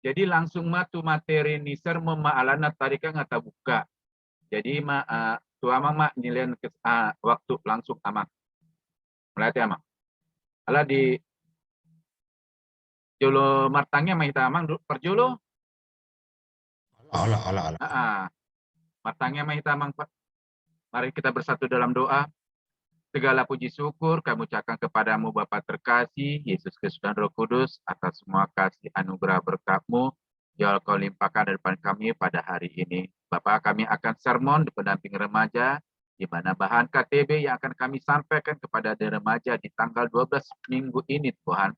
Jadi langsung matu materi ni sermo maalana tarika ngata buka. Jadi tu amang nyilen waktu langsung amang. Melatih amang. Ala di jolo martangnya mahita amang perjolo. Allah. Martangnya mahita amang. Mari kita bersatu dalam doa. Segala puji syukur kami ucapkan kepadamu Bapa terkasih, Yesus Kristus dan Roh Kudus, atas semua kasih anugerah berkat-Mu yang Kau limpahkan di depan kami pada hari ini. Bapa, kami akan sermon di pendamping remaja, di mana bahan KTB yang akan kami sampaikan kepada remaja di tanggal 12 minggu ini, Tuhan.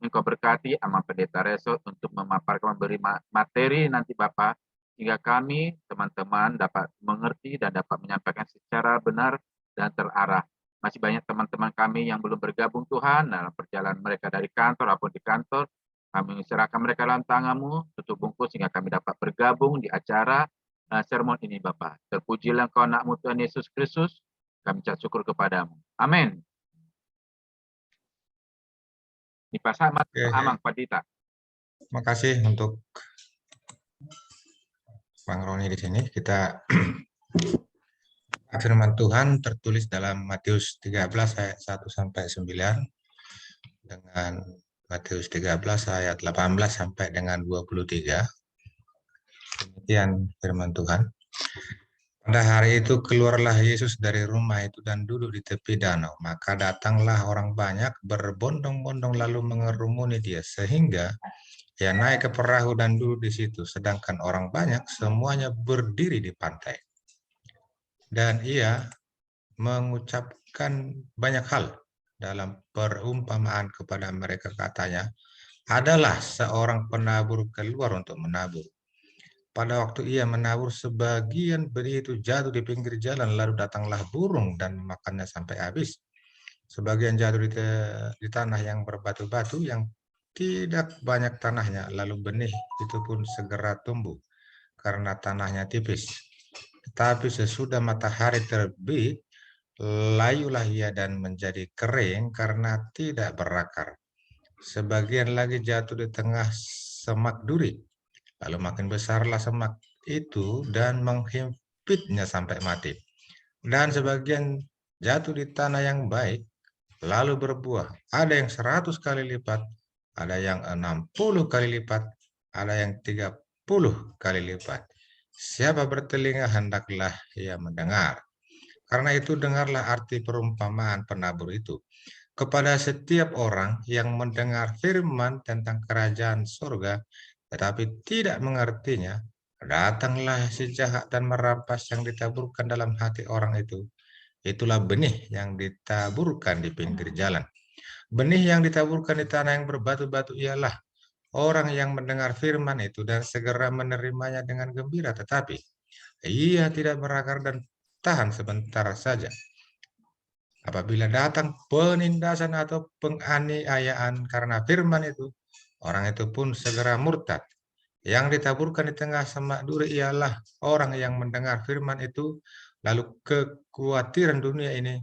Engkau berkati Amang Pendeta Resort untuk memaparkan, memberi materi nanti Bapa, hingga kami, teman-teman, dapat mengerti dan dapat menyampaikan secara benar dan terarah. Masih banyak teman-teman kami yang belum bergabung Tuhan dalam perjalanan mereka dari kantor ataupun di kantor. Kami serahkan mereka dalam tangan-Mu, tutup bungkus sehingga kami dapat bergabung di acara sermon ini Bapa. Terpujilah Engkau anak-Mu Tuhan Yesus Kristus. Kami ucap syukur kepadamu. Amin. Di pasal Amang Padita. Terima kasih untuk Bang Roni di sini. Kita firman Tuhan tertulis dalam Matius 13 ayat 1 sampai 9 dengan Matius 13 ayat 18 sampai dengan 23. Demikian firman Tuhan. Pada hari itu keluarlah Yesus dari rumah itu dan duduk di tepi danau. Maka datanglah orang banyak berbondong-bondong lalu mengerumuni dia sehingga ia naik ke perahu dan duduk di situ. Sedangkan orang banyak semuanya berdiri di pantai. Dan ia mengucapkan banyak hal dalam perumpamaan kepada mereka, katanya, adalah seorang penabur keluar untuk menabur. Pada waktu ia menabur, sebagian benih itu jatuh di pinggir jalan, lalu datanglah burung dan memakannya sampai habis. Sebagian jatuh di tanah yang berbatu-batu, yang tidak banyak tanahnya, lalu benih itu pun segera tumbuh karena tanahnya tipis. Tetapi sesudah matahari terbit, layulah ia dan menjadi kering karena tidak berakar. Sebagian lagi jatuh di tengah semak duri. Lalu makin besarlah semak itu dan menghimpitnya sampai mati. Dan sebagian jatuh di tanah yang baik, lalu berbuah. Ada yang 100 kali lipat, ada yang 60 kali lipat, ada yang 30 kali lipat. Siapa bertelinga hendaklah ia mendengar. Karena itu dengarlah arti perumpamaan penabur itu. Kepada setiap orang yang mendengar firman tentang kerajaan surga, tetapi tidak mengertinya, datanglah si jahat dan merampas yang ditaburkan dalam hati orang itu. Itulah benih yang ditaburkan di pinggir jalan. Benih yang ditaburkan di tanah yang berbatu-batu ialah orang yang mendengar firman itu dan segera menerimanya dengan gembira, tetapi ia tidak berakar dan tahan sebentar saja. Apabila datang penindasan atau penganiayaan karena firman itu, orang itu pun segera murtad. Yang ditaburkan di tengah semak duri ialah orang yang mendengar firman itu, lalu kekhawatiran dunia ini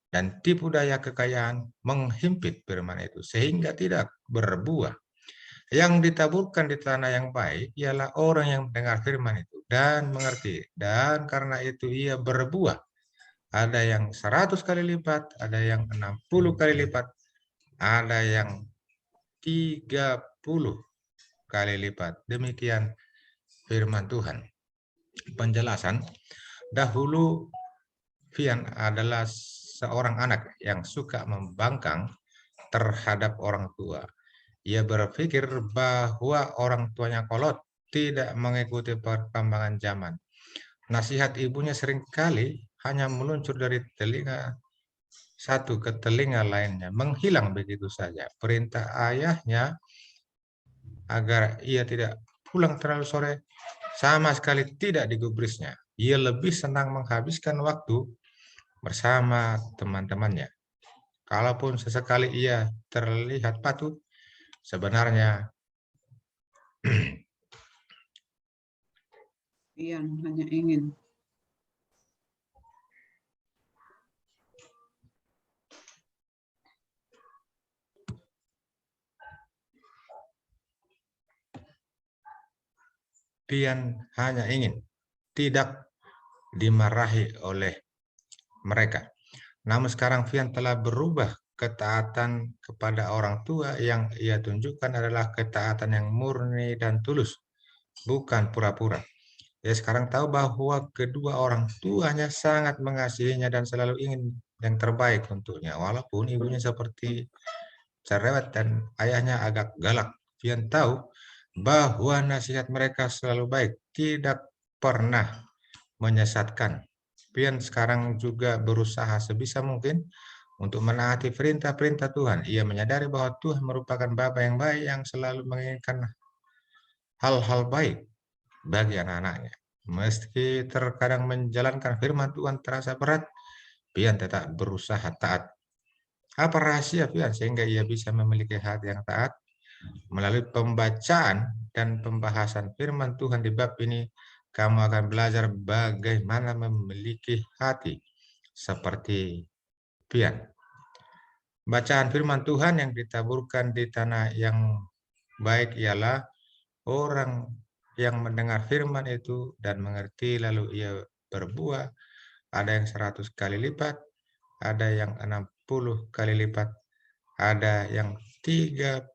dan tipu daya kekayaan menghimpit firman itu, sehingga tidak berbuah. Yang ditaburkan di tanah yang baik ialah orang yang mendengar firman itu dan mengerti, dan karena itu ia berbuah. Ada yang 100 kali lipat, ada yang 60 kali lipat, ada yang 30 kali lipat. Demikian firman Tuhan. Penjelasan, dahulu Fian adalah seorang anak yang suka membangkang terhadap orang tua. Ia berpikir bahwa orang tuanya kolot, tidak mengikuti perkembangan zaman. Nasihat ibunya seringkali hanya meluncur dari telinga satu ke telinga lainnya, menghilang begitu saja. Perintah ayahnya agar ia tidak pulang terlalu sore sama sekali tidak digubrisnya. Ia lebih senang menghabiskan waktu bersama teman-temannya. Kalaupun sesekali ia terlihat patut, sebenarnya yang hanya ingin pian hanya ingin tidak dimarahi oleh mereka. Namun sekarang pian telah berubah. Ketaatan kepada orang tua yang ia tunjukkan adalah ketaatan yang murni dan tulus, bukan pura-pura. Ia sekarang tahu bahwa kedua orang tuanya sangat mengasihinya dan selalu ingin yang terbaik untuknya. Walaupun ibunya seperti cerewet dan ayahnya agak galak, Pian tahu bahwa nasihat mereka selalu baik, tidak pernah menyesatkan. Pian sekarang juga berusaha sebisa mungkin untuk menaati perintah-perintah Tuhan. Ia menyadari bahwa Tuhan merupakan Bapa yang baik yang selalu menginginkan hal-hal baik bagi anak-anaknya. Meski terkadang menjalankan firman Tuhan terasa berat, Pian tetap berusaha taat. Apa rahasia Pian sehingga ia bisa memiliki hati yang taat? Melalui pembacaan dan pembahasan firman Tuhan di bab ini, kamu akan belajar bagaimana memiliki hati seperti Pian. Bacaan firman Tuhan yang ditaburkan di tanah yang baik ialah orang yang mendengar firman itu dan mengerti lalu ia berbuah, ada yang 100 kali lipat, ada yang 60 kali lipat, ada yang 30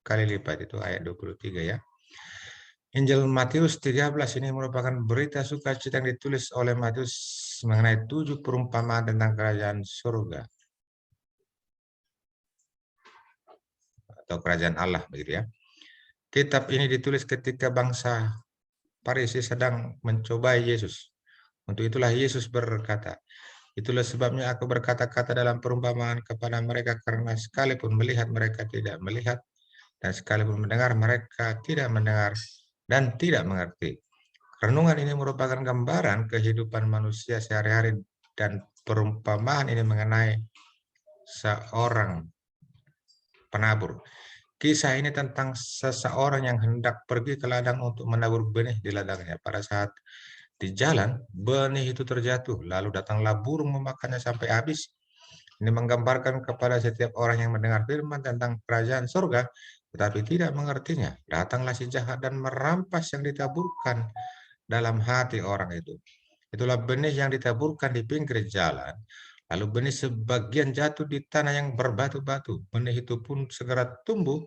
kali lipat, itu ayat 23 ya. Injil Matius 13 ini merupakan berita sukacita yang ditulis oleh Matius mengenai 7 perumpamaan tentang kerajaan surga atau kerajaan Allah begitu ya. Kitab ini ditulis ketika bangsa Farisi sedang mencobai Yesus. Untuk itulah Yesus berkata, itulah sebabnya aku berkata-kata dalam perumpamaan kepada mereka karena sekalipun melihat mereka tidak melihat dan sekalipun mendengar mereka tidak mendengar dan tidak mengerti. Renungan ini merupakan gambaran kehidupan manusia sehari-hari dan perumpamaan ini mengenai seorang penabur. Kisah ini tentang seseorang yang hendak pergi ke ladang untuk menabur benih di ladangnya. Pada saat di jalan, benih itu terjatuh, lalu datanglah burung memakannya sampai habis. Ini menggambarkan kepada setiap orang yang mendengar firman tentang kerajaan surga, tetapi tidak mengertinya. Datanglah si jahat dan merampas yang ditaburkan dalam hati orang itu. Itulah benih yang ditaburkan di pinggir jalan. Lalu benih sebagian jatuh di tanah yang berbatu-batu. Benih itu pun segera tumbuh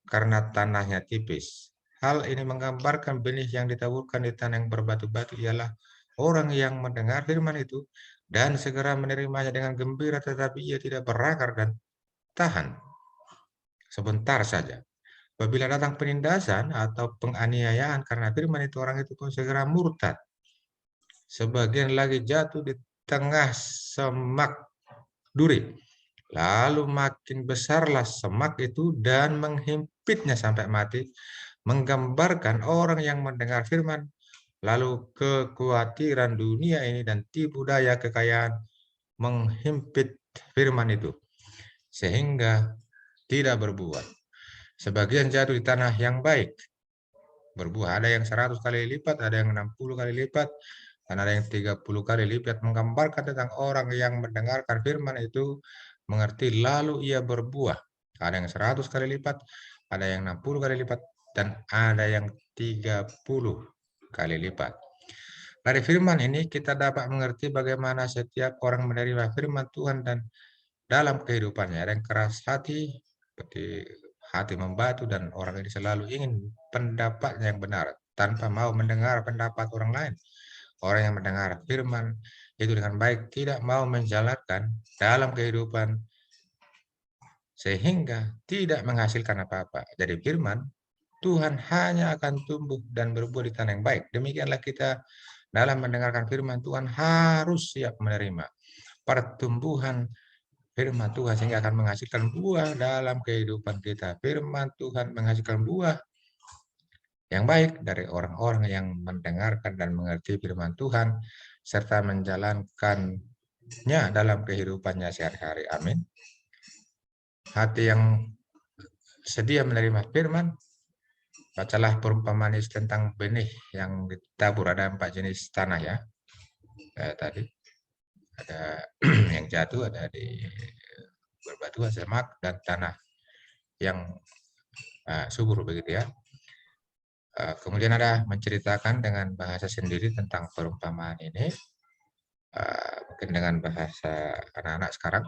karena tanahnya tipis. Hal ini menggambarkan benih yang ditaburkan di tanah yang berbatu-batu ialah orang yang mendengar firman itu dan segera menerimanya dengan gembira, tetapi ia tidak berakar dan tahan sebentar saja. Apabila datang penindasan atau penganiayaan karena firman itu, orang itu pun segera murtad. Sebagian lagi jatuh di tengah semak duri. Lalu makin besarlah semak itu dan menghimpitnya sampai mati, menggambarkan orang yang mendengar firman, lalu kekhawatiran dunia ini dan tipu daya kekayaan menghimpit firman itu, sehingga tidak berbuah. Sebagian jatuh di tanah yang baik, berbuah. Ada yang 100 kali lipat, ada yang 60 kali lipat, dan ada yang 30 kali lipat, menggambarkan tentang orang yang mendengarkan firman itu, mengerti lalu ia berbuah. Ada yang 100 kali lipat, ada yang 60 kali lipat, dan ada yang 30 kali lipat. Dari firman ini kita dapat mengerti bagaimana setiap orang menerima firman Tuhan dan dalam kehidupannya. Ada yang keras hati, seperti hati membatu, dan orang ini selalu ingin pendapatnya yang benar tanpa mau mendengar pendapat orang lain. Orang yang mendengar firman itu dengan baik tidak mau menjalankan dalam kehidupan sehingga tidak menghasilkan apa-apa. Jadi firman Tuhan hanya akan tumbuh dan berbuah di tanah yang baik. Demikianlah kita dalam mendengarkan firman Tuhan harus siap menerima pertumbuhan firman Tuhan sehingga akan menghasilkan buah dalam kehidupan kita. Firman Tuhan menghasilkan buah yang baik dari orang-orang yang mendengarkan dan mengerti firman Tuhan serta menjalankannya dalam kehidupannya sehari-hari. Amin. Hati yang sedia menerima firman, bacalah perumpamaan tentang benih yang ditabur. Ada 4 jenis tanah ya. Tadi ada yang jatuh, ada di berbatu, semak, dan tanah yang subur begitu ya. Kemudian ada menceritakan dengan bahasa sendiri tentang perumpamaan ini, mungkin dengan bahasa anak-anak sekarang.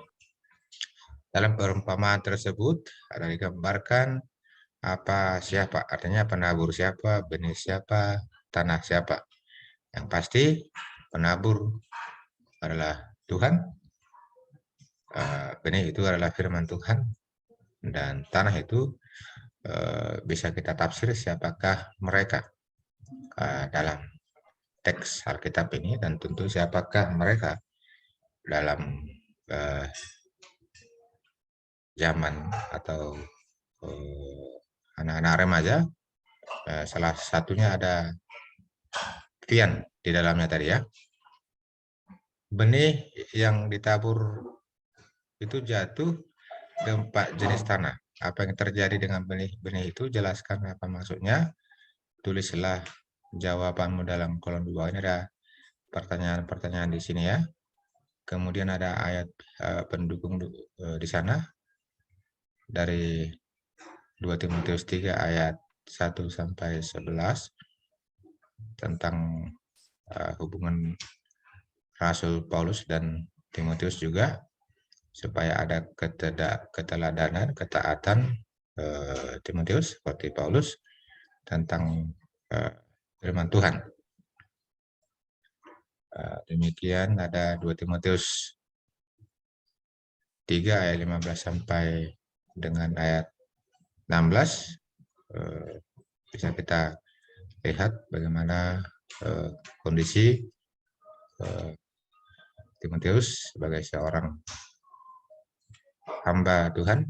Dalam perumpamaan tersebut ada digambarkan siapa, artinya penabur siapa, benih siapa, tanah siapa. Yang pasti penabur adalah Tuhan, benih itu adalah firman Tuhan, dan tanah itu bisa kita tafsir siapakah mereka dalam teks Alkitab ini, dan tentu siapakah mereka dalam zaman atau anak-anak remaja. Salah satunya ada Tian di dalamnya tadi ya. Benih yang ditabur itu jatuh ke 4 jenis tanah. Apa yang terjadi dengan benih-benih itu, jelaskan apa maksudnya. Tulislah jawabanmu dalam kolom di bawah. Ini ada pertanyaan-pertanyaan di sini ya. Kemudian ada ayat pendukung di sana dari 2 Timotius 3 ayat 1 sampai 11 tentang hubungan Rasul Paulus dan Timotius juga, supaya ada keteladanan, ketaatan Timotius seperti Paulus tentang firman Tuhan. Demikian ada 2 Timotius 3 ayat 15 sampai dengan ayat 16. Bisa kita lihat bagaimana kondisi Timotius sebagai seorang hamba Tuhan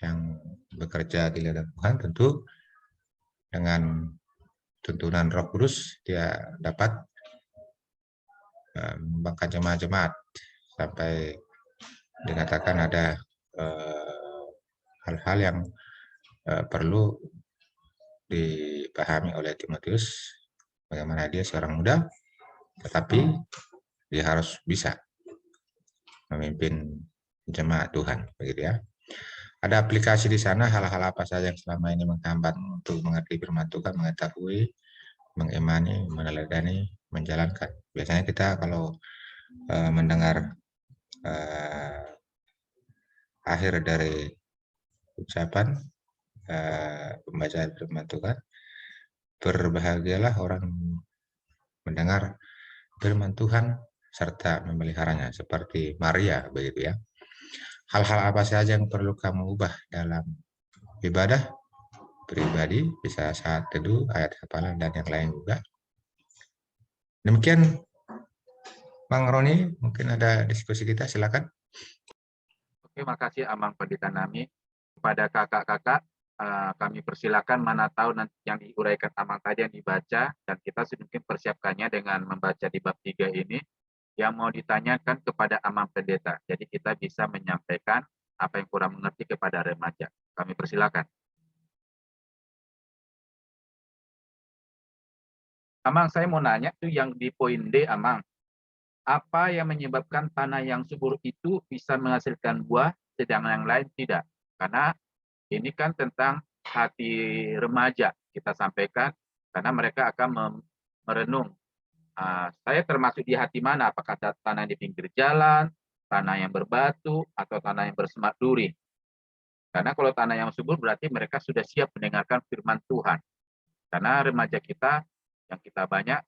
yang bekerja di ladang Tuhan. Tentu dengan tuntunan Roh Kudus dia dapat mengembangkan jemaat-jemaat sampai dikatakan ada hal-hal yang perlu dipahami oleh Timotius, bagaimana dia seorang muda tetapi dia harus bisa memimpin jemaat Tuhan, begitu ya. Ada aplikasi di sana, hal-hal apa saja yang selama ini menghambat untuk mengerti firman Tuhan, mengetahui, mengimani, meneladani, menjalankan. Biasanya kita kalau mendengar akhir dari ucapan pembacaan firman Tuhan, berbahagialah orang mendengar firman Tuhan serta memeliharanya, seperti Maria, begitu ya. Hal-hal apa saja yang perlu kamu ubah dalam ibadah pribadi, bisa saat teduh, ayat hafalan, dan yang lain juga. Demikian, Bang Roni, mungkin ada diskusi kita, silakan. Oke, makasih Amang Pendeta Nami. Kepada kakak-kakak, kami persilakan, mana tahu nanti yang diuraikan Amang tadi yang dibaca, dan kita mungkin persiapkannya dengan membaca di bab 3 ini, yang mau ditanyakan kepada Amang Pendeta. Jadi kita bisa menyampaikan apa yang kurang mengerti kepada remaja. Kami persilakan. Amang, saya mau nanya tuh yang di poin D, Amang. Apa yang menyebabkan tanah yang subur itu bisa menghasilkan buah, sedang yang lain tidak? Karena ini kan tentang hati remaja kita sampaikan, karena mereka akan merenung. Saya termasuk di hati mana? Apakah tanah di pinggir jalan, tanah yang berbatu, atau tanah yang bersemak duri? Karena kalau tanah yang subur berarti mereka sudah siap mendengarkan firman Tuhan. Karena remaja kita yang kita banyak,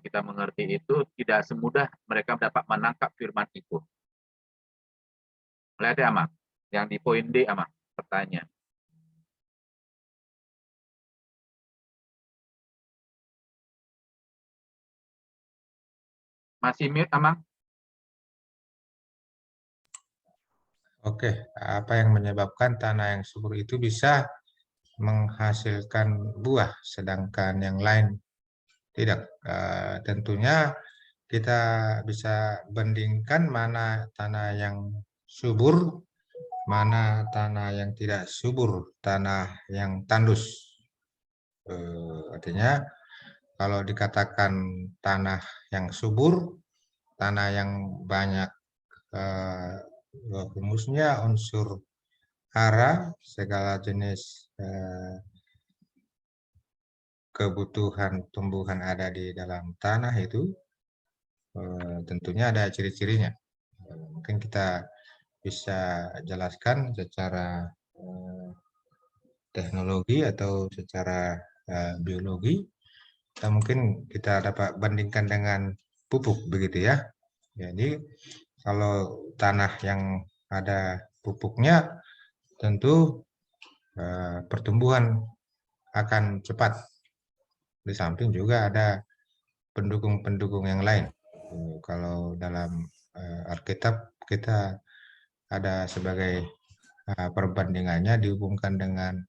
kita mengerti itu tidak semudah mereka dapat menangkap firman itu. Lihat ya, Amang. Yang di poin D, Amang, pertanyaan. Masih mute, Amang? Oke, apa yang menyebabkan tanah yang subur itu bisa menghasilkan buah, sedangkan yang lain tidak? Tentunya kita bisa bandingkan mana tanah yang subur, mana tanah yang tidak subur, tanah yang tandus. Artinya kalau dikatakan tanah yang subur, tanah yang banyak humusnya, unsur hara, segala jenis kebutuhan tumbuhan ada di dalam tanah itu tentunya ada ciri-cirinya. Mungkin kita bisa jelaskan secara teknologi atau secara biologi, atau mungkin kita dapat bandingkan dengan pupuk begitu ya. Jadi kalau tanah yang ada pupuknya tentu pertumbuhan akan cepat. Di samping juga ada pendukung-pendukung yang lain. Kalau dalam Alkitab kita ada sebagai perbandingannya dihubungkan dengan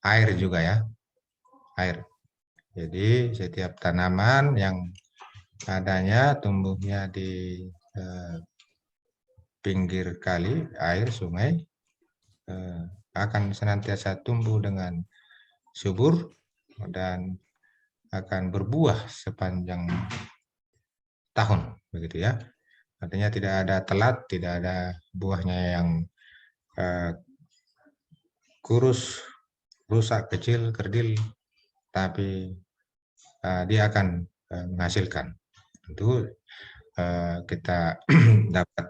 air juga ya, air. Jadi setiap tanaman yang adanya tumbuhnya di pinggir kali, air, sungai, akan senantiasa tumbuh dengan subur dan akan berbuah sepanjang tahun, begitu ya. Artinya tidak ada telat, tidak ada buahnya yang kurus, rusak, kecil, kerdil, tapi dia akan menghasilkan. Tentu kita dapat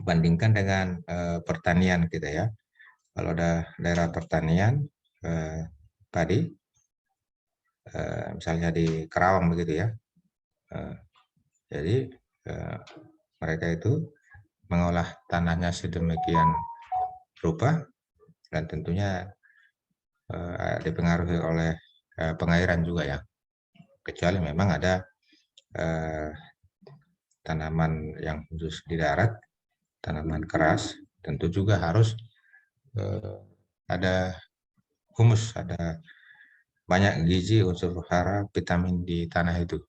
bandingkan dengan pertanian kita ya. Kalau ada daerah pertanian padi, misalnya di Kerawang begitu ya. Jadi mereka itu mengolah tanahnya sedemikian rupa dan tentunya dipengaruhi oleh pengairan juga ya. Kecuali memang ada tanaman yang khusus di darat, tanaman keras, tentu juga harus ada humus, ada banyak gizi, unsur hara, vitamin di tanah itu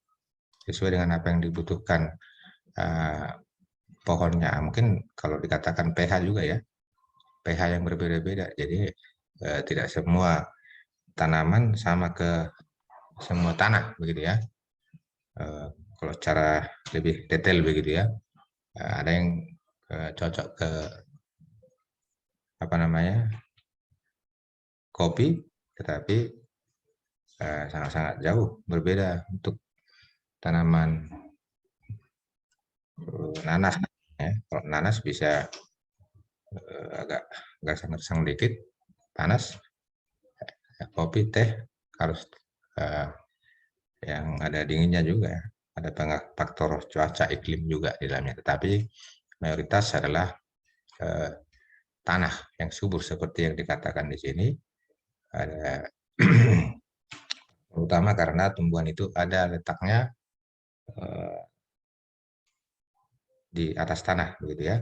sesuai dengan apa yang dibutuhkan pohonnya. Mungkin kalau dikatakan pH juga ya, pH yang berbeda-beda. Jadi tidak semua tanaman sama ke semua tanah begitu ya. Kalau secara lebih detail begitu ya, ada yang cocok ke apa namanya kopi, tetapi sangat-sangat jauh berbeda untuk tanaman nanas. Ya. Kalau nanas bisa agak gersang-gersang dikit, panas. Kopi, teh harus yang ada dinginnya juga. Ada faktor cuaca iklim juga di dalamnya. Tetapi mayoritas adalah tanah yang subur seperti yang dikatakan di sini. Ada terutama karena tumbuhan itu ada letaknya di atas tanah begitu ya.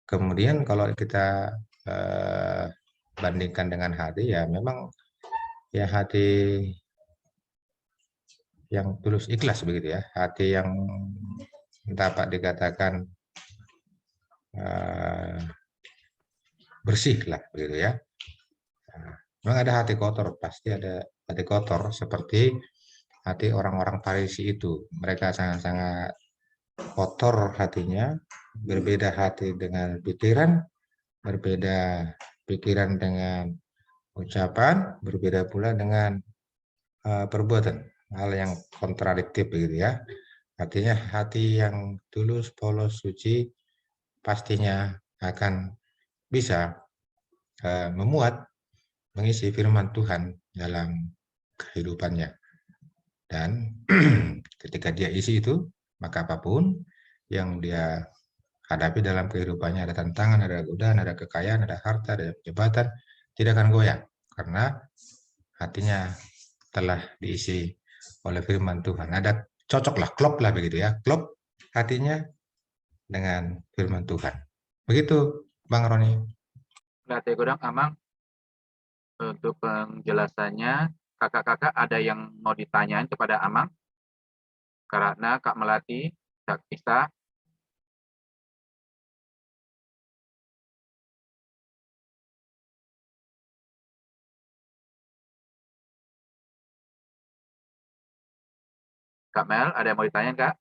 Kemudian kalau kita bandingkan dengan hati ya memang ya hati yang tulus ikhlas begitu ya, hati yang dapat dikatakan bersih lah begitu ya. Memang ada hati kotor, pasti ada hati kotor seperti hati orang-orang Farisi itu. Mereka sangat-sangat kotor hatinya, berbeda hati dengan pikiran, berbeda pikiran dengan ucapan, berbeda pula dengan perbuatan, hal yang kontradiktif begitu ya. Artinya hati yang tulus, polos, suci pastinya akan bisa memuat, mengisi firman Tuhan dalam kehidupannya. Dan ketika dia isi itu, maka apapun yang dia hadapi dalam kehidupannya, ada tantangan, ada godaan, ada kekayaan, ada harta, ada jabatan, tidak akan goyah. Karena hatinya telah diisi oleh firman Tuhan. Ada cocoklah, klop lah begitu ya. Klop hatinya dengan firman Tuhan. Begitu, Bang Roni. Berarti Godang Amang, untuk penjelasannya, kakak-kakak ada yang mau ditanyain kepada Amang? Karena Kak Melati, Kak Isa, Kak Mel, ada yang mau ditanyain Kak?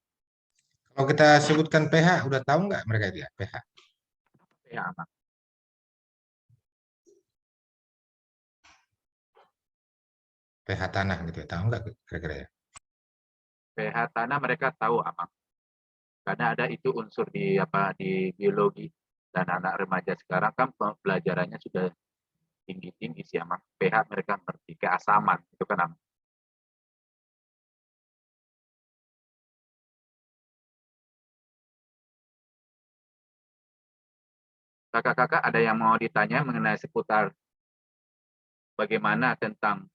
Kalau kita sebutkan pH, udah tahu nggak mereka itu ya, pH? Ya, Amang. PH tanah gitu ya, tahu nggak kira-kira ya? pH tanah mereka tahu Amang. Karena ada itu unsur di biologi, dan anak remaja sekarang kan pembelajarannya sudah tinggi-tinggi sih Amang. pH mereka ngerti, keasaman itu kan Amang. Kakak-kakak ada yang mau ditanya mengenai seputar bagaimana tentang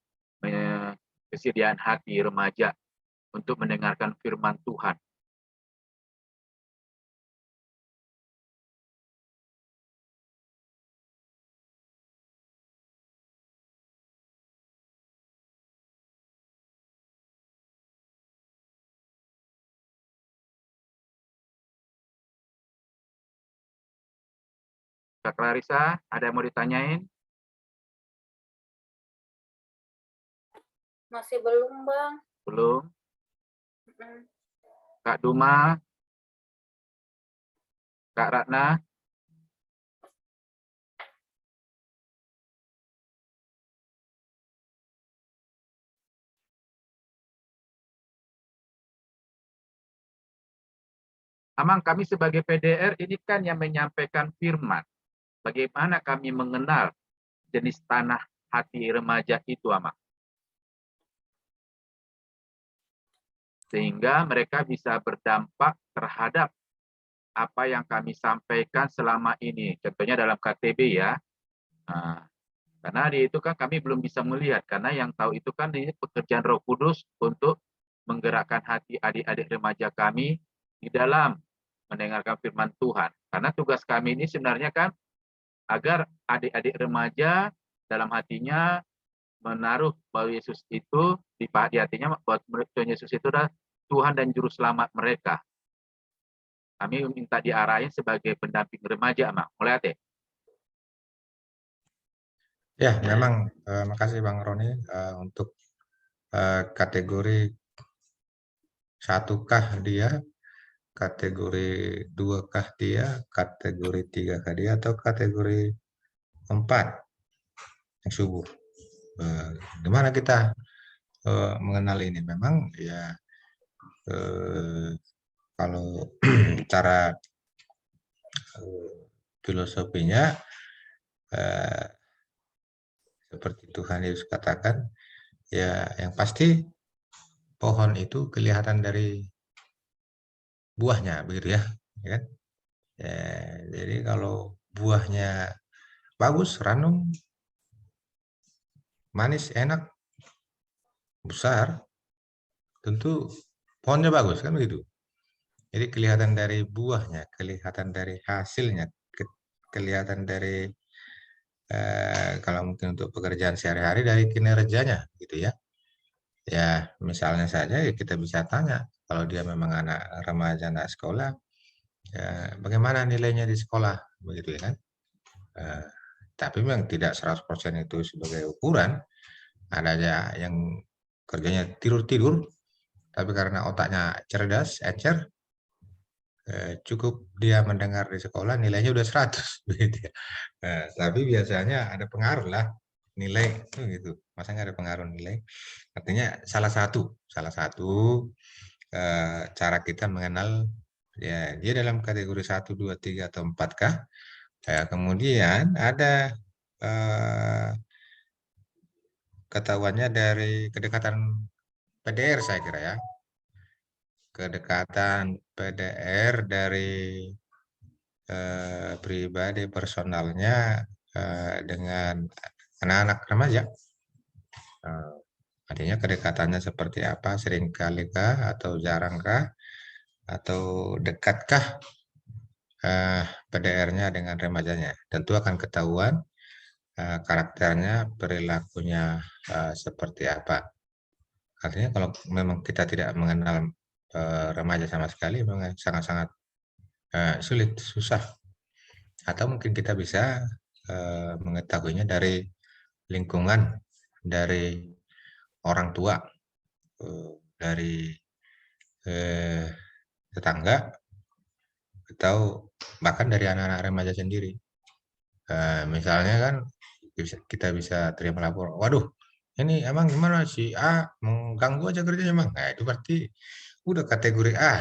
kesediaan hati remaja untuk mendengarkan firman Tuhan? Kak Clarissa, ada yang mau ditanyain? Masih belum, Bang. Belum? Mm-mm. Kak Duma, Kak Ratna, Amang, kami sebagai PDR ini kan yang menyampaikan firman. Bagaimana kami mengenal jenis tanah hati remaja itu, Amang? Sehingga mereka bisa berdampak terhadap apa yang kami sampaikan selama ini. Contohnya dalam KTB ya. Nah, karena di itu kan kami belum bisa melihat, karena yang tahu itu kan ini pekerjaan Roh Kudus untuk menggerakkan hati adik-adik remaja kami di dalam mendengarkan firman Tuhan. Karena tugas kami ini sebenarnya kan agar adik-adik remaja dalam hatinya menaruh bahwa Yesus itu di hatinya, bahwa Tuhan Yesus itu adalah Tuhan dan Juru Selamat mereka. Kami minta diarahin sebagai pendamping remaja, Mak. Mulai Ate. Ya, memang makasih Bang Roni untuk kategori satukah dia, kategori 2-kah dia, kategori 3-kah dia, atau kategori 4 yang subur. Gimana kita mengenal ini? Memang ya kalau cara filosofinya seperti Tuhan Yesus katakan, ya yang pasti pohon itu kelihatan dari buahnya, begitu ya, kan? Ya, jadi kalau buahnya bagus, ranum, manis, enak, besar, tentu pohonnya bagus, kan begitu. Jadi kelihatan dari buahnya, kelihatan dari hasilnya, kelihatan dari kalau mungkin untuk pekerjaan sehari-hari dari kinerjanya, gitu ya. Ya, misalnya saja ya kita bisa tanya, kalau dia memang anak remaja, anak sekolah, ya, bagaimana nilainya di sekolah, begitu ya kan? Tapi memang tidak 100% itu sebagai ukuran. Ada aja yang kerjanya tidur-tidur, tapi karena otaknya cerdas, encer, cukup dia mendengar di sekolah nilainya udah 100, begitu ya. Tapi biasanya ada pengaruh lah nilai gitu. Masa nggak ada pengaruh nilai? Artinya salah satu cara kita mengenal ya dia dalam kategori 1, 2, 3 atau 4 kah? Kemudian ada ketahuannya dari kedekatan PDR saya kira ya. Kedekatan PDR dari pribadi personalnya dengan anak-anak remaja. Artinya kedekatannya seperti apa, seringkalikah atau jarangkah, atau dekatkah PDR-nya dengan remajanya. Tentu akan ketahuan karakternya, perilakunya seperti apa. Artinya kalau memang kita tidak mengenal remaja sama sekali, memang sangat-sangat sulit, susah. Atau mungkin kita bisa mengetahuinya dari lingkungan, dari orang tua, dari tetangga, atau bahkan dari anak-anak remaja sendiri. Misalnya kan kita bisa terima laporan, waduh ini emang gimana si A mengganggu aja kerjanya emang. Nah, itu berarti udah kategori A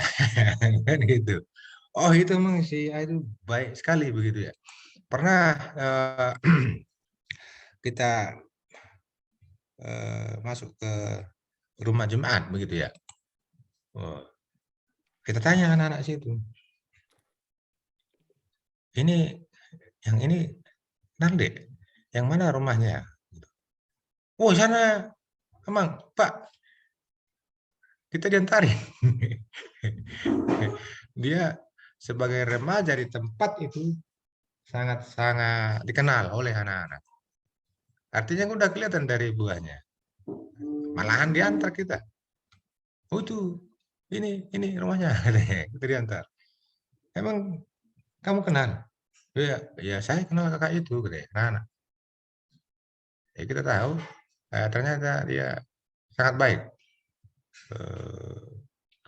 kan gitu. Oh itu emang si A itu baik sekali begitu ya. Pernah kita masuk ke rumah jemaat begitu ya. Oh, kita tanya anak-anak situ, ini yang ini Narde, yang mana rumahnya? Oh sana, emang Pak, kita diantarin. Dia sebagai remaja di tempat itu sangat-sangat dikenal oleh anak-anak. Artinya udah kelihatan dari buahnya. Malahan diantar kita. Oh itu, ini rumahnya. Kita diantar. Emang kamu kenal? Ya, ya saya kenal kakak itu, katanya. Anak-anak. Ya kita tahu, ternyata dia sangat baik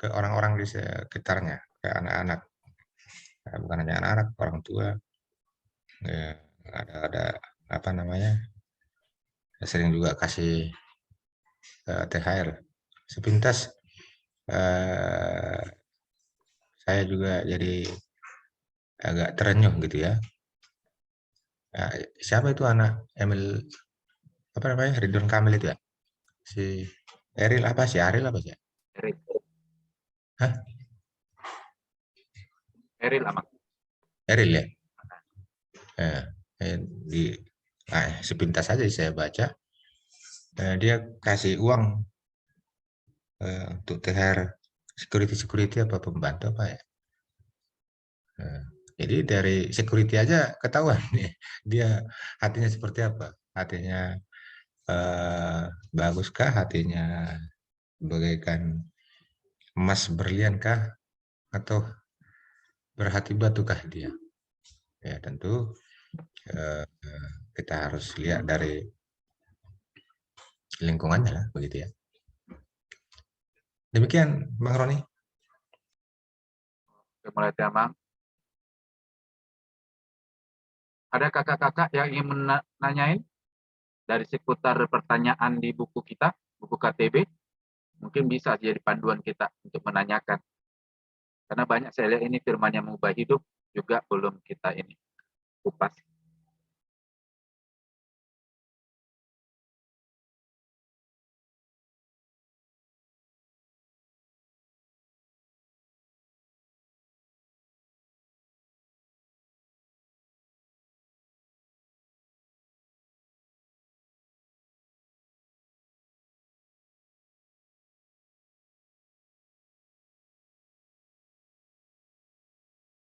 ke orang-orang di sekitarnya, ke anak-anak. Bukan hanya anak-anak, orang tua. Ya, ada apa namanya? Sering juga kasih THR. Sepintas saya juga jadi agak terenyuh gitu ya. Nah, siapa itu anak Emil apa namanya Ridwan Kamil itu ya? Si Eril apa sih? Aril apa sih? Eril, Hah? Eril amat. Eril ya? Eh, di sepintas saja saya baca dia kasih uang untuk THR security apa pembantu apa ya? Jadi dari security aja ketahuan nih dia hatinya seperti apa? Hatinya baguskah? Hatinya bagaikan emas berlian kah? Atau berhati batukah dia? Ya tentu eh, kita harus lihat dari lingkungannya lah, begitu ya. Demikian Bang Roni. Mulai Damang. Ada kakak-kakak yang ingin menanyain dari seputar pertanyaan di buku kita, buku KTB, mungkin bisa jadi panduan kita untuk menanyakan. Karena banyak saya lihat ini firman yang mengubah hidup juga belum kita ini kupas.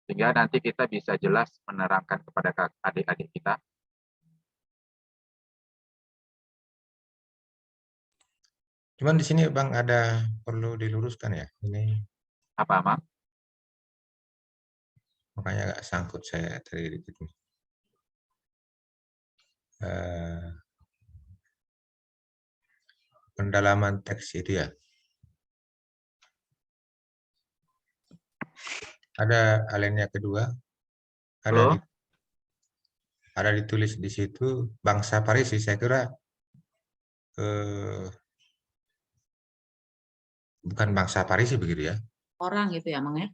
Sehingga nanti kita bisa jelas menerangkan kepada adik-adik kita. Cuman di sini Bang ada perlu diluruskan ya. Ini Apa, Mang? makanya agak sangkut saya tadi dikit nih. Pendalaman teks itu ya. Ada alinea kedua, Halo? ada ditulis di situ bangsa Parisi. Saya kira bukan bangsa Parisi begitu ya. Orang gitu ya, Mang ya?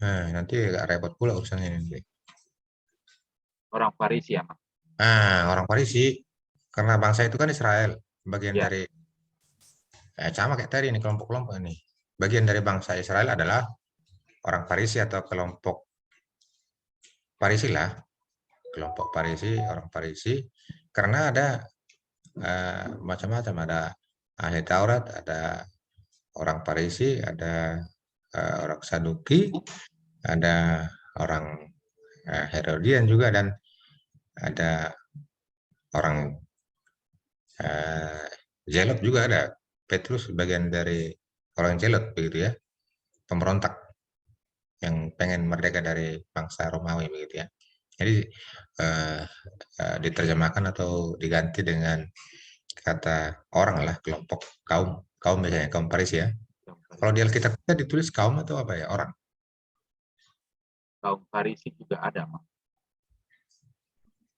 Nah, nanti agak repot pula urusannya nanti. Orang Farisi ya, Mang? Orang Parisi, karena bangsa itu kan Israel, bagian Ya. dari sama kayak tadi ini kelompok-kelompok ini. Bagian dari bangsa Israel adalah orang Parisi atau kelompok Parisi lah, kelompok Parisi, orang Parisi, karena ada macam-macam, ada ahli Taurat, ada orang Parisi, ada orang Saduki, ada orang Herodian juga, dan ada orang Zelot juga ada. Petrus bagian dari orang Zelot begitu ya, pemberontak yang pengen merdeka dari bangsa Romawi begitu ya. Jadi diterjemahkan atau diganti dengan kata orang lah, kelompok, kaum biasanya kaum Parisi ya. Kalau di Alkitab kita ditulis kaum atau apa ya, orang? Kaum Farisi juga ada, Mang.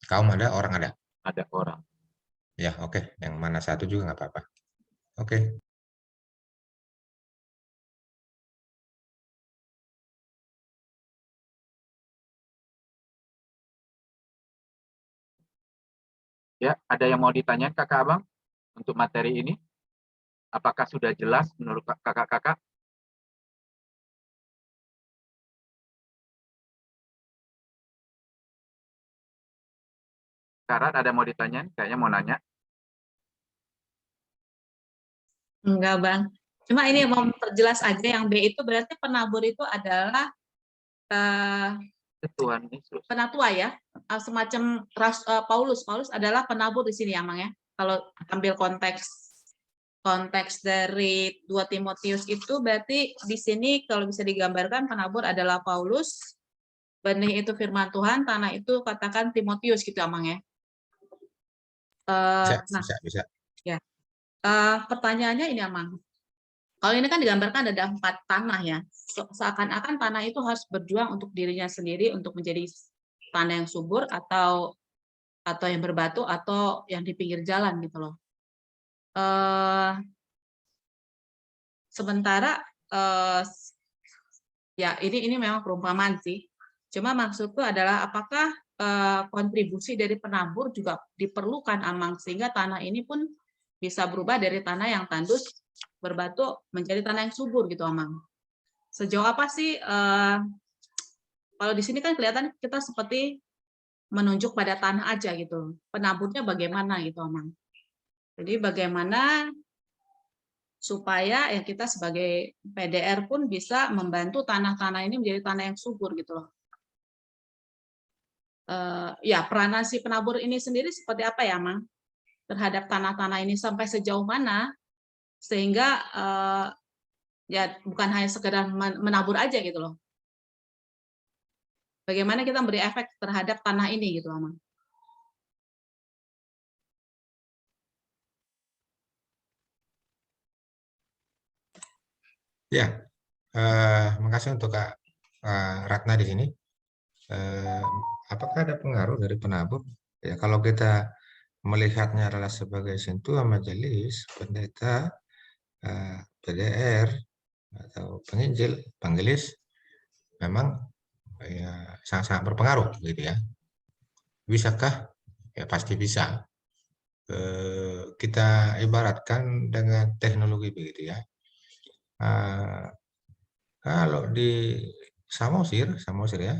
Kaum ada, orang ada. Ada orang. Ya, oke. Yang mana satu juga nggak apa-apa. Oke. Ya, ada yang mau ditanya kakak abang untuk materi ini? Apakah sudah jelas menurut kakak-kakak? Karat ada mau ditanya? Kayaknya mau nanya. Enggak, Bang. Cuma ini mau perjelas aja, yang B itu berarti penabur itu adalah Tuhan Yesus. penatua ya, semacam Paulus. Paulus adalah penabur di sini ya, Mang ya. Kalau ambil konteks dari 2 Timotius itu berarti di sini kalau bisa digambarkan penabur adalah Paulus, benih itu firman Tuhan, tanah itu katakan Timotius gitu ya, Mang ya. Bisa. Ya. Pertanyaannya ini, Mang. Kalau ini kan digambarkan ada 4 tanah ya. Seakan-akan tanah itu harus berjuang untuk dirinya sendiri untuk menjadi tanah yang subur atau yang berbatu atau yang di pinggir jalan gitu loh. Sementara ya ini memang perumpamaan sih. Cuma maksudku adalah apakah kontribusi dari penabur juga diperlukan, Amang, sehingga tanah ini pun bisa berubah dari tanah yang tandus berbatu menjadi tanah yang subur gitu, Amang. Sejauh apa sih kalau di sini kan kelihatan kita seperti menunjuk pada tanah aja gitu. Penaburnya bagaimana gitu, Amang. Jadi bagaimana supaya ya kita sebagai PDR pun bisa membantu tanah-tanah ini menjadi tanah yang subur gitu loh. Ya, peranan si penabur ini sendiri seperti apa ya, Mang? Terhadap tanah-tanah ini sampai sejauh mana sehingga ya bukan hanya sekedar menabur aja gitu loh. Bagaimana kita memberi efek terhadap tanah ini gitu, Mang? Ya, makasih untuk Kak Ratna di sini. Apakah ada pengaruh dari penabur? Ya, kalau kita melihatnya adalah sebagai sentuhan majelis, pendeta, PDR, atau penginjil, evangelis, memang ya sangat-sangat berpengaruh, gitu ya. Bisakah? Ya pasti bisa. Kita ibaratkan dengan teknologi begitu ya. Kalau di Samosir ya,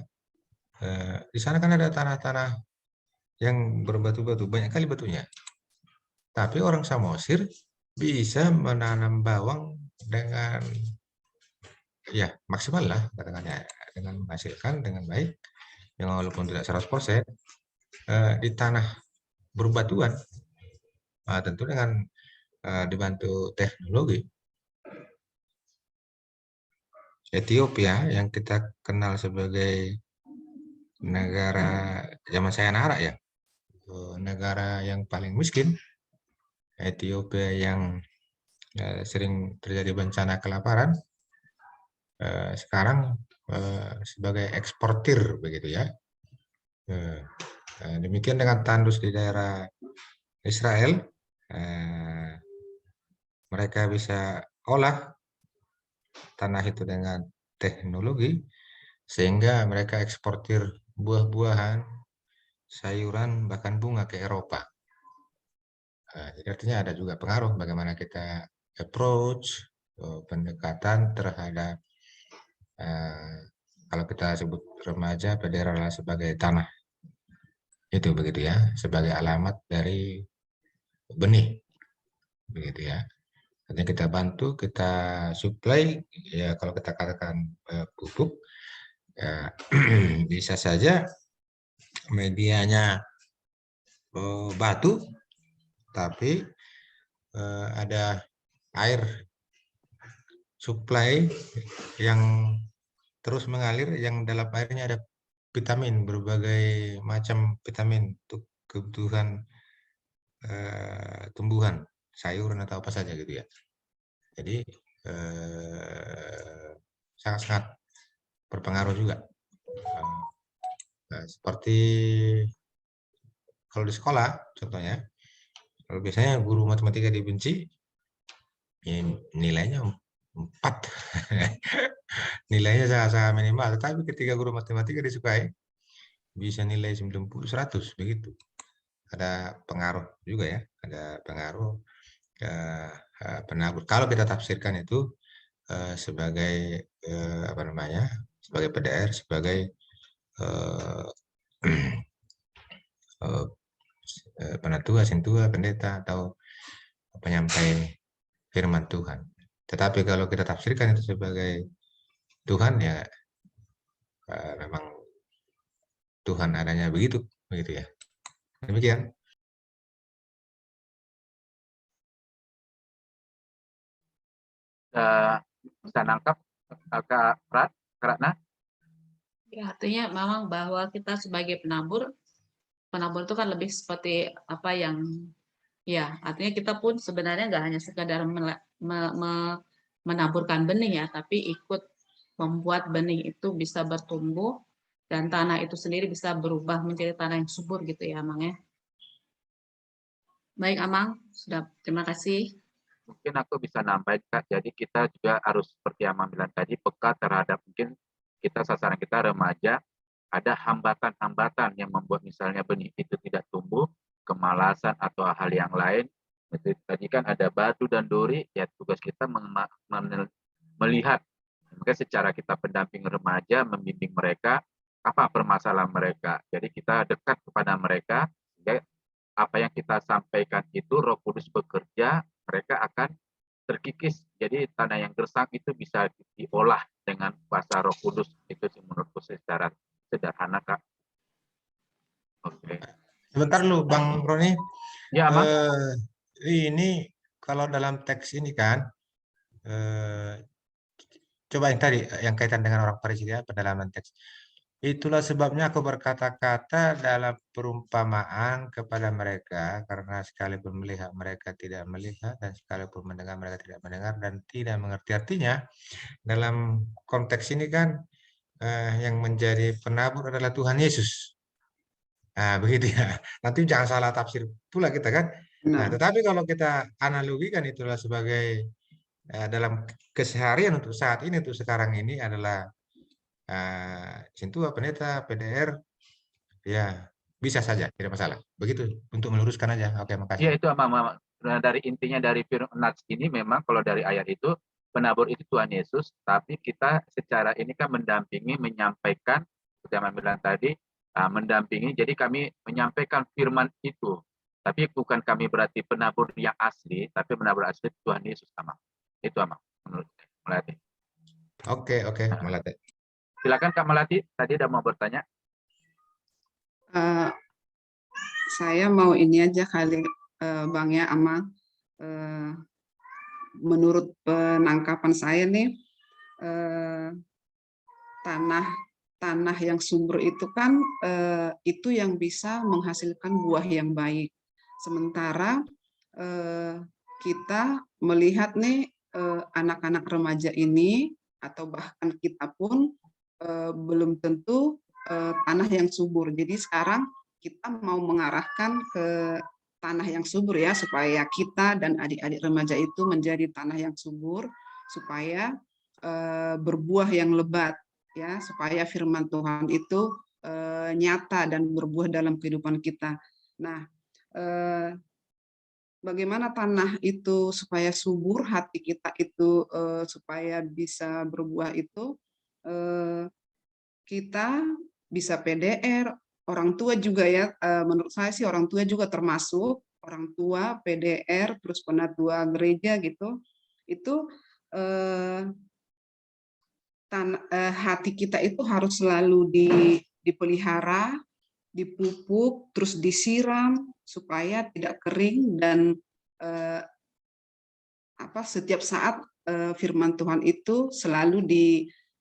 di sana kan ada tanah-tanah yang berbatu-batu, banyak kali batunya. Tapi orang Samosir bisa menanam bawang dengan ya maksimal lah katakannya, dengan menghasilkan dengan baik, yang walaupun tidak 100% di tanah berbatuan, tentu dengan dibantu teknologi. Ethiopia yang kita kenal sebagai negara zaman saya anak ya, negara yang paling miskin, Ethiopia yang sering terjadi bencana kelaparan, sekarang sebagai eksportir begitu ya. Demikian dengan tandus di daerah Israel, mereka bisa olah tanah itu dengan teknologi sehingga mereka eksportir buah-buahan, sayuran, bahkan bunga ke Eropa. Jadi artinya ada juga pengaruh bagaimana kita approach pendekatan terhadap kalau kita sebut remaja PDR adalah sebagai tanah. Itu begitu ya, sebagai alamat dari benih. Begitu ya. Artinya kita bantu, kita supply, ya kalau kita katakan pupuk, ya, bisa saja medianya batu, tapi ada air supply yang terus mengalir, yang dalam airnya ada vitamin, berbagai macam vitamin untuk kebutuhan tumbuhan, sayuran atau apa saja gitu ya. Jadi sangat-sangat berpengaruh juga. Seperti kalau di sekolah contohnya, Kalau biasanya guru matematika dibenci, ya nilainya 4. Nilainya sangat-sangat minimal. Tapi ketika guru matematika disukai, bisa nilai 90, 100 begitu. Ada pengaruh juga ya, ada pengaruh penabur. Kalau kita tafsirkan itu sebagai apa namanya, sebagai PDR, sebagai eh, penatua, sintua, pendeta atau penyampai firman Tuhan. Tetapi kalau kita tafsirkan itu sebagai Tuhan ya memang Tuhan adanya begitu, begitu ya. Demikian. Bisa nangkap Kak Ratna? Ya, artinya memang bahwa kita sebagai penabur itu kan lebih seperti apa yang, ya, artinya kita pun sebenarnya nggak hanya sekadar menaburkan benih ya, tapi ikut membuat benih itu bisa bertumbuh dan tanah itu sendiri bisa berubah menjadi tanah yang subur gitu ya, Amang ya. Baik, Amang, sudah, terima kasih. Mungkin aku bisa nambahin, Kak. Jadi kita juga harus seperti yang Amang bilang tadi, peka terhadap mungkin kita sasaran kita remaja, ada hambatan-hambatan yang membuat misalnya benih itu tidak tumbuh, kemalasan atau hal yang lain. Tadi kan ada batu dan duri, ya tugas kita melihat. Mungkin secara kita pendamping remaja, membimbing mereka, apa permasalahan mereka. Jadi kita dekat kepada mereka, sehingga apa yang kita sampaikan itu Roh Kudus bekerja, mereka akan terkikis. Jadi tanah yang gersang itu bisa diolah dengan kuasa Roh Kudus. Itu sih menurutku secara sederhana, Kak. Oke. Sebentar lu, Bang Roni. Ya, Mas. Ini kalau dalam teks ini kan, coba yang tadi, yang kaitan dengan orang Farisi ya, pendalaman teks. Itulah sebabnya aku berkata-kata dalam perumpamaan kepada mereka, karena sekalipun melihat mereka tidak melihat, dan sekalipun mendengar mereka tidak mendengar, dan tidak mengerti. Artinya, dalam konteks ini kan, yang menjadi penabur adalah Tuhan Yesus. Nah, begitu ya. Nanti jangan salah tafsir pula kita kan. Nah, tetapi kalau kita analogikan itulah sebagai dalam keseharian untuk saat ini, untuk sekarang ini adalah Sintua, pendeta, PDR, ya bisa saja, tidak masalah. Begitu untuk meluruskan aja. Oke, Ya, makasih. itu dari intinya dari firman ini memang kalau dari ayat itu penabur itu Tuhan Yesus, tapi kita secara ini kan mendampingi, menyampaikan seperti yang bilang tadi, mendampingi. Jadi kami menyampaikan firman itu, tapi bukan kami berarti penabur yang asli, tapi penabur asli Tuhan Yesus sama. Itu Amang menurut Melati. Oke, Melati. Silakan Kak Melati, tadi udah mau bertanya. Saya mau ini aja kali Bang ya, Amang. Menurut penangkapan saya nih, tanah yang subur itu kan itu yang bisa menghasilkan buah yang baik. Sementara kita melihat nih anak-anak remaja ini atau bahkan kita pun belum tentu tanah yang subur. Jadi sekarang kita mau mengarahkan ke tanah yang subur ya, supaya kita dan adik-adik remaja itu menjadi tanah yang subur, supaya berbuah yang lebat ya, supaya firman Tuhan itu nyata dan berbuah dalam kehidupan kita. Nah, bagaimana tanah itu supaya subur, hati kita itu supaya bisa berbuah itu, kita bisa PDR, orang tua juga ya, menurut saya sih orang tua juga termasuk, orang tua, PDR, terus penatua gereja gitu, itu hati kita itu harus selalu dipelihara, dipupuk, terus disiram supaya tidak kering dan setiap saat firman Tuhan itu selalu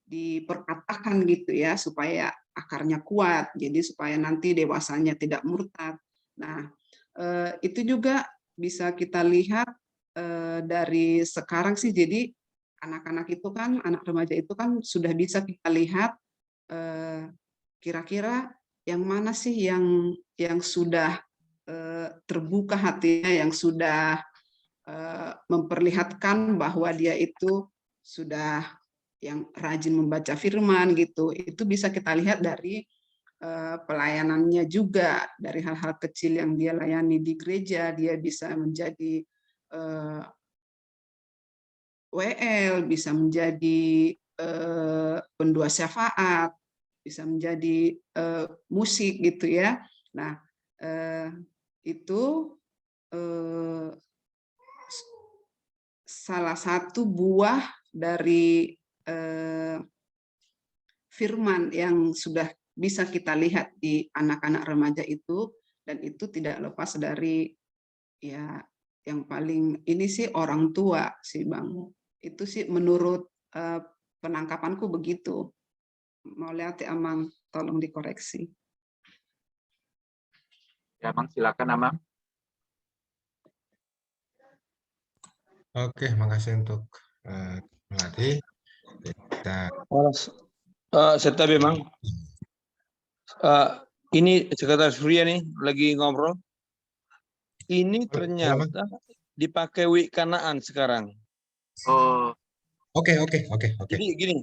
diperkatakan gitu ya, supaya akarnya kuat, jadi supaya nanti dewasanya tidak murtad. Nah, itu juga bisa kita lihat dari sekarang sih, jadi anak-anak itu kan, anak remaja itu kan sudah bisa kita lihat kira-kira yang mana sih yang sudah terbuka hatinya, yang sudah memperlihatkan bahwa dia itu sudah yang rajin membaca firman gitu. Itu bisa kita lihat dari pelayanannya juga, dari hal-hal kecil yang dia layani di gereja. Dia bisa menjadi WL, bisa menjadi pendua syafaat, bisa menjadi musik gitu ya. Nah, itu salah satu buah dari firman yang sudah bisa kita lihat di anak-anak remaja itu, dan itu tidak lepas dari ya yang paling ini sih orang tua sih Bang. Itu sih menurut penangkapanku begitu. Mau lihat ya Amang, tolong dikoreksi. Ya, Amang, silakan Amang. Oke, makasih untuk melatih. Kita Serta memang ini Sekretaris Surya nih lagi ngobrol. Ini ternyata dipakai Wik Kanaan sekarang. Oh, oke. Jadi gini,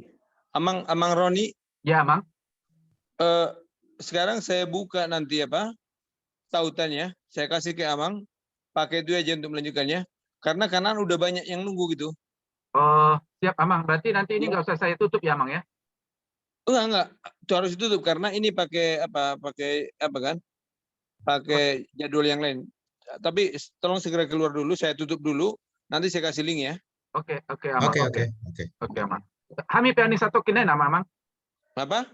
Amang Roni, ya Amang. sekarang saya buka nanti tautannya, saya kasih ke Amang, pakai itu aja untuk melanjutkannya. Karena kanan udah banyak yang nunggu gitu. Oh, siap Amang. Berarti nanti ini nggak usah saya tutup ya Amang ya? Enggak, itu harus ditutup karena ini pakai pakai jadwal yang lain. Tapi tolong segera keluar dulu, saya tutup dulu, nanti saya kasih link ya. Oke Amang. Oke. Amang. Kami piani satu kini nama Amang. Apa?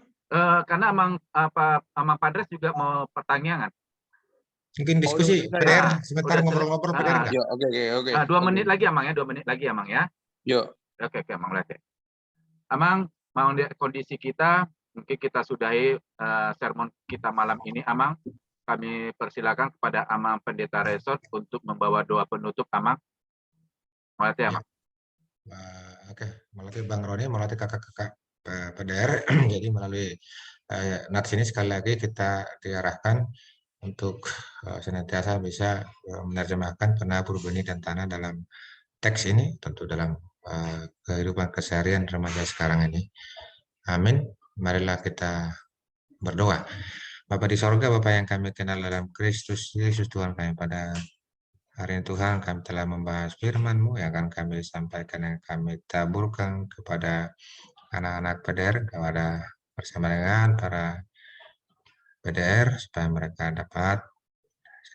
Karena Amang Padres juga mau pertanyaan. Mungkin diskusi PDR sebentar, udah ngobrol-ngobrol PDR nggak? Ya, oke. 2 menit lagi Amang ya, 2 menit lagi Amang ya. Yuk. Oke Amang lihat ya. Amang, mau lihat kondisi kita, mungkin kita sudahi sermon kita malam ini Amang. Kami persilakan kepada Amang Pendeta Resort untuk membawa doa penutup Amang. Mau lihat ya Amang. Oke, melalui Bang Roni, melalui kakak-kakak PDR. Jadi melalui nats ini sekali lagi kita diarahkan untuk senantiasa bisa menerjemahkan penabur benih dan tanah dalam teks ini, tentu dalam kehidupan keseharian remaja sekarang ini. Amin. Marilah kita berdoa. Bapa di sorga, Bapa yang kami kenal dalam Kristus Yesus Tuhan kami, pada hari ini Tuhan kami telah membahas firman-Mu yang akan kami sampaikan, yang kami taburkan kepada anak-anak PDR, kepada bersama dengan para PDR, supaya mereka dapat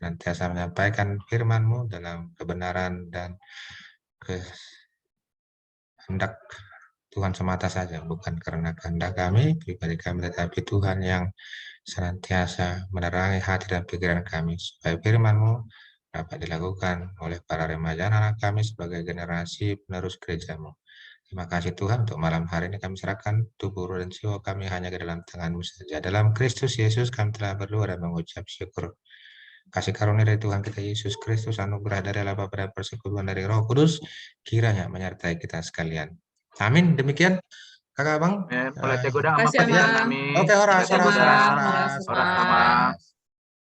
senantiasa menyampaikan firman-Mu dalam kebenaran dan kehendak Tuhan semata saja, bukan karena kehendak kami, pribadi kami, tetapi Tuhan yang senantiasa menerangi hati dan pikiran kami, supaya firman-Mu dapat dilakukan oleh para remaja anak kami sebagai generasi penerus gereja-Mu. Terima kasih Tuhan, untuk malam hari ini kami serahkan tubuh, roh, dan jiwa kami hanya ke dalam tangan-Mu saja. Dalam Kristus Yesus kami telah berdoa dan mengucap syukur. Kasih karunia dari Tuhan kita Yesus Kristus, anugerah dari Allah Bapa dan persekutuan dari Roh Kudus kiranya menyertai kita sekalian. Amin. Demikian Kakak Abang. Mulai godang Amang Kasih, Pendeta Amang. kami. Oke, oras. Oras Amang.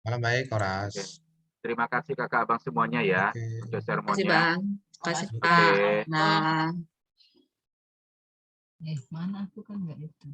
Malam baik, oras. Oke. Terima kasih Kakak Abang semuanya ya Oke. untuk Kasih sermonnya. Bang. Kasih Oke. Pak. Nah. Mana aku kan nggak itu.